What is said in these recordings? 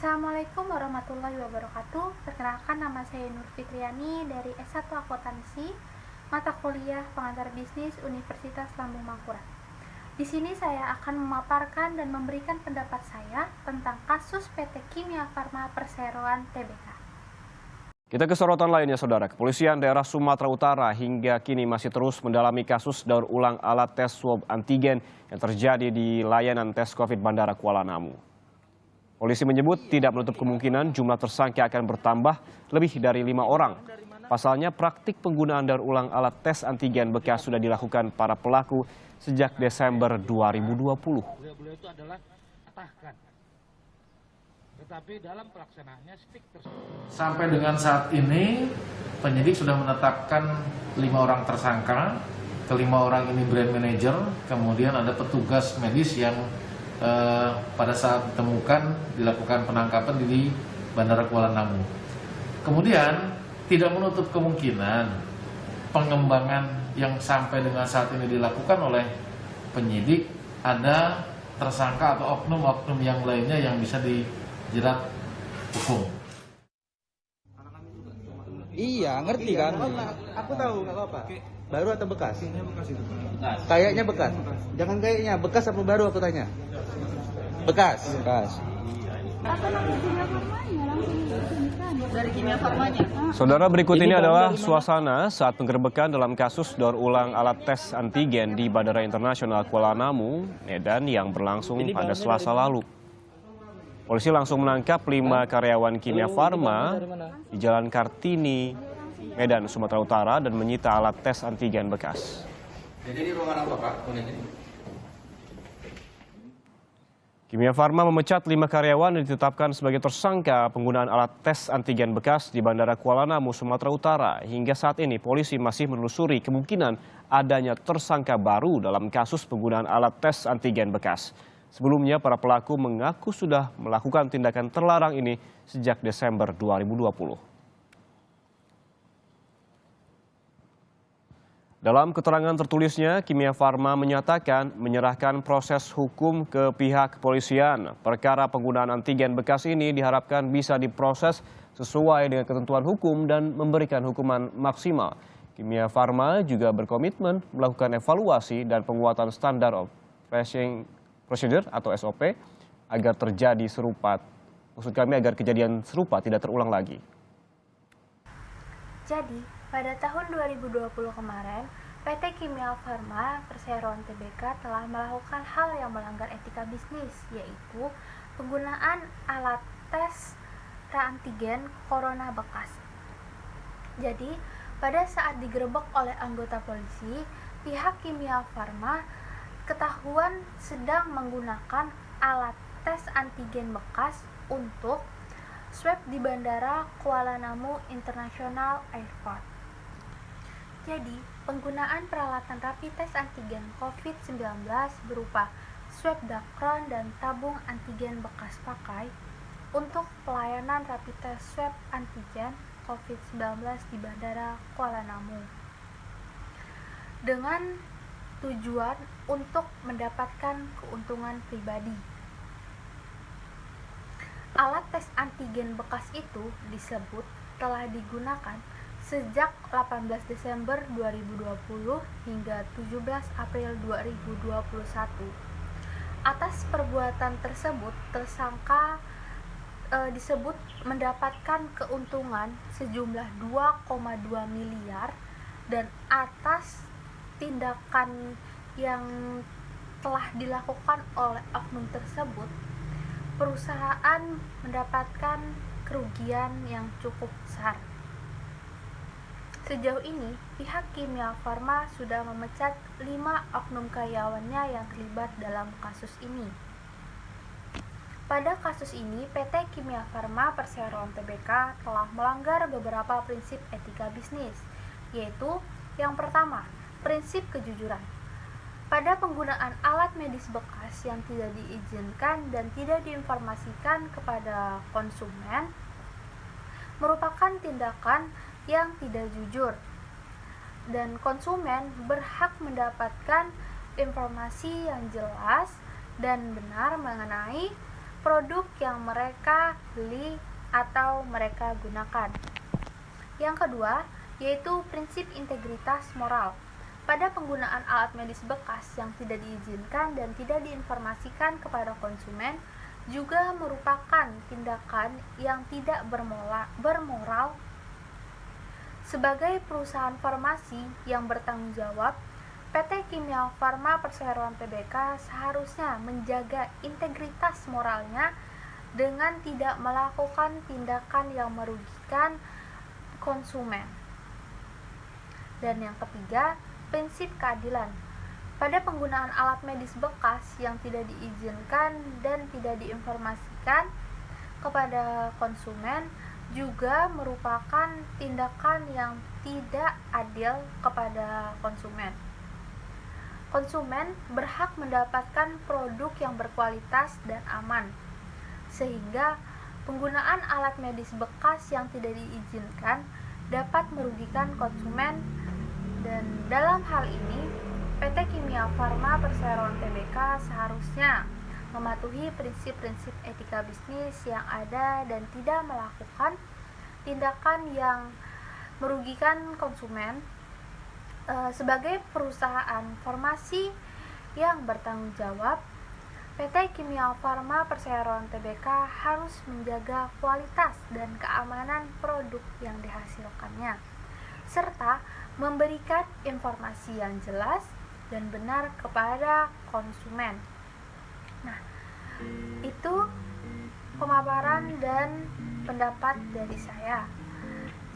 Assalamualaikum warahmatullahi wabarakatuh. Perkenalkan, nama saya Nur Fitriani dari S1 Akuntansi, mata kuliah Pengantar Bisnis Universitas Lambung Mangkurat. Di sini saya akan memaparkan dan memberikan pendapat saya tentang kasus PT Kimia Farma Perseroan Tbk. Kita ke sorotan lainnya, Saudara. Kepolisian daerah Sumatera Utara hingga kini masih terus mendalami kasus daur ulang alat tes swab antigen yang terjadi di layanan tes COVID Bandara Kuala Namu. Polisi menyebut tidak menutup kemungkinan jumlah tersangka akan bertambah lebih dari 5 orang. Pasalnya praktik penggunaan daur ulang alat tes antigen bekas sudah dilakukan para pelaku sejak Desember 2020. Beliau itu adalah atahkan. Tetapi dalam pelaksanaannya stick tersebut. Sampai dengan saat ini penyidik sudah menetapkan 5 orang tersangka. Kelima orang ini brand manager, kemudian ada petugas medis yang pada saat ditemukan dilakukan penangkapan di Bandara Kuala Namu. Kemudian tidak menutup kemungkinan pengembangan yang sampai dengan saat ini dilakukan oleh penyidik, ada tersangka atau oknum-oknum yang lainnya yang bisa dijerat hukum. Iya, ngerti kan? Aku tahu, nggak apa-apa. Baru atau bekas? Kayaknya bekas. Jangan kayaknya, bekas apa baru aku tanya? Bekas. Dari Kimia Farmanya. Saudara, berikut ini adalah suasana saat penggerbekan dalam kasus daur ulang alat tes antigen di Bandara Internasional Kuala Namu, Medan yang berlangsung pada Selasa lalu. Polisi langsung menangkap 5 karyawan Kimia Farma di Jalan Kartini, Medan, Sumatera Utara dan menyita alat tes antigen bekas. Jadi di ruangan apa, Pak? Kimia Farma memecat 5 karyawan dan ditetapkan sebagai tersangka penggunaan alat tes antigen bekas di Bandara Kuala Namu, Sumatera Utara. Hingga saat ini polisi masih menelusuri kemungkinan adanya tersangka baru dalam kasus penggunaan alat tes antigen bekas. Sebelumnya para pelaku mengaku sudah melakukan tindakan terlarang ini sejak Desember 2020. Dalam keterangan tertulisnya, Kimia Farma menyatakan menyerahkan proses hukum ke pihak kepolisian. Perkara penggunaan antigen bekas ini diharapkan bisa diproses sesuai dengan ketentuan hukum dan memberikan hukuman maksimal. Kimia Farma juga berkomitmen melakukan evaluasi dan penguatan standar operating procedure atau SOP agar agar kejadian serupa tidak terulang lagi. Jadi, pada tahun 2020 kemarin, PT Kimia Farma Perseroan Tbk telah melakukan hal yang melanggar etika bisnis, yaitu penggunaan alat tes antigen corona bekas. Jadi, pada saat digerebek oleh anggota polisi, pihak Kimia Farma ketahuan sedang menggunakan alat tes antigen bekas untuk swab di Bandara Kuala Namu International Airport. Jadi, penggunaan peralatan rapid test antigen COVID-19 berupa swab Dacron dan tabung antigen bekas pakai untuk pelayanan rapid test swab antigen COVID-19 di Bandara Kuala Namu dengan tujuan untuk mendapatkan keuntungan pribadi. Alat tes antigen bekas itu disebut telah digunakan sejak 18 Desember 2020 hingga 17 April 2021. Atas perbuatan tersebut, tersangka disebut mendapatkan keuntungan sejumlah 2,2 miliar dan atas tindakan yang telah dilakukan oleh oknum tersebut, perusahaan mendapatkan kerugian yang cukup besar. Sejauh ini, pihak Kimia Farma sudah memecat 5 oknum karyawannya yang terlibat dalam kasus ini. Pada kasus ini, PT Kimia Farma Perseroan Tbk telah melanggar beberapa prinsip etika bisnis, yaitu yang pertama, prinsip kejujuran. Pada penggunaan alat medis bekas yang tidak diizinkan dan tidak diinformasikan kepada konsumen merupakan tindakan yang tidak jujur, dan konsumen berhak mendapatkan informasi yang jelas dan benar mengenai produk yang mereka beli atau mereka gunakan. Yang kedua, yaitu prinsip integritas moral. Pada penggunaan alat medis bekas yang tidak diizinkan dan tidak diinformasikan kepada konsumen juga merupakan tindakan yang tidak bermoral. Sebagai perusahaan farmasi yang bertanggung jawab, PT Kimia Farma Perseroan Tbk seharusnya menjaga integritas moralnya dengan tidak melakukan tindakan yang merugikan konsumen. Dan yang ketiga, prinsip keadilan. Pada penggunaan alat medis bekas yang tidak diizinkan dan tidak diinformasikan kepada konsumen juga merupakan tindakan yang tidak adil kepada konsumen. Konsumen berhak mendapatkan produk yang berkualitas dan aman, sehingga penggunaan alat medis bekas yang tidak diizinkan dapat merugikan konsumen. Dan dalam hal ini, PT Kimia Farma Perseroan Tbk seharusnya mematuhi prinsip-prinsip etika bisnis yang ada dan tidak melakukan tindakan yang merugikan konsumen. Sebagai perusahaan farmasi yang bertanggung jawab, PT Kimia Farma Perseroan Tbk harus menjaga kualitas dan keamanan produk yang dihasilkannya, serta memberikan informasi yang jelas dan benar kepada konsumen. Nah, itu pemaparan dan pendapat dari saya.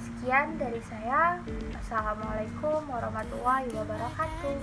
Sekian dari saya. Assalamualaikum warahmatullahi wabarakatuh.